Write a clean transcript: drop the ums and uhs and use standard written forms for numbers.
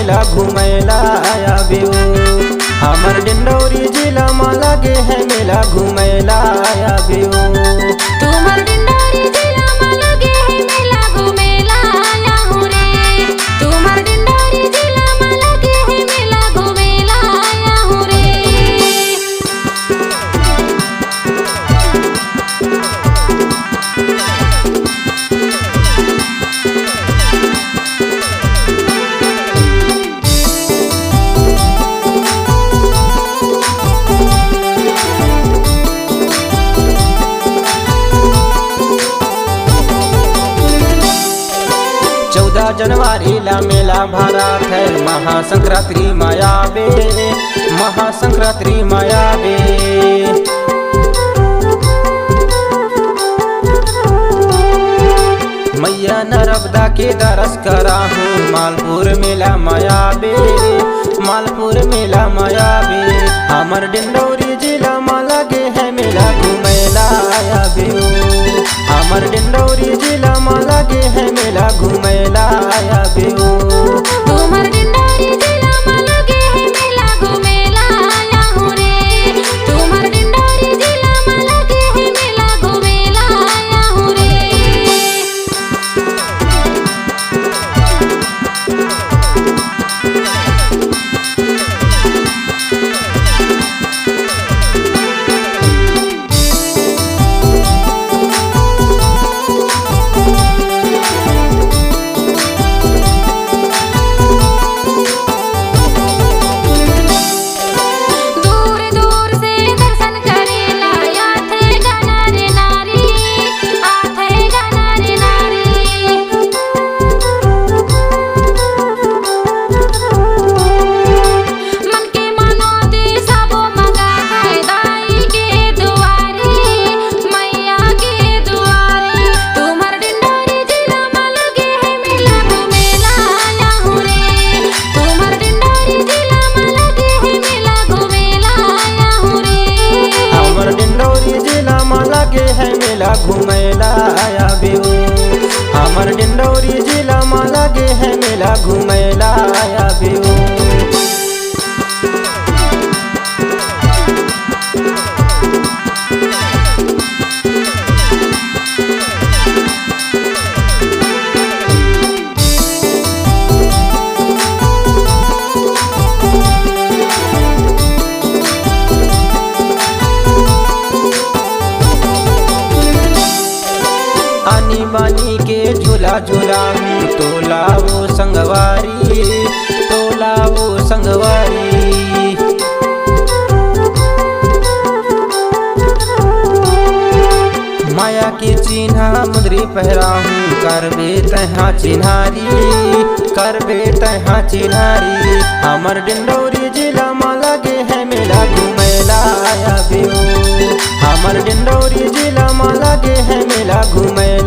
मेला घूमेला आबियो। हमर डिंडौरी जिला में लगे है मेला घूमेला आबियो। तुमर डिंडौरी जिला में लगे है मेला घूमेला आया हूँ रे। तुमर डिंडौरी जिला में लगे है मेला घूमेला आया हूँ रे। जनवरी ला मेला भरत है महासंक्रांति मायाबे। महासंक्रांति मायाबे मैया नर्मदा के दरस करा हूँ मालपुर मेला मायाबे। मालपुर मेला मायाबे हमर डिंडौरी जिला में लगे है मेला घूमेला आबियो। हमर डिंडौरी जिला में लगे है मेला घूमेला आबियो। तुमर डिंडौरी जिला में लगे है मेला घूमेला आया हूँ रे। तुमर डिंडौरी जिला में लगे है मेला घूमेला आया हूँ रे। मेला घूमेला आबियो। हमर डिंडौरी जिला में लगे है मेला घूमेला आबियो। आनी बानी के झूला झूला तोला वो संगवारी। तोला वो संगवारी माया की चिन्हा मुद्री पहरा हूँ करबे तहाँ चिन्हारी। करबे तहाँ चिन्हारी हमर डिंडौरी जिला में लगे है मेला घूमेला आबियो। हमर डिंडौरी जिला में लगे है मेला घूमेला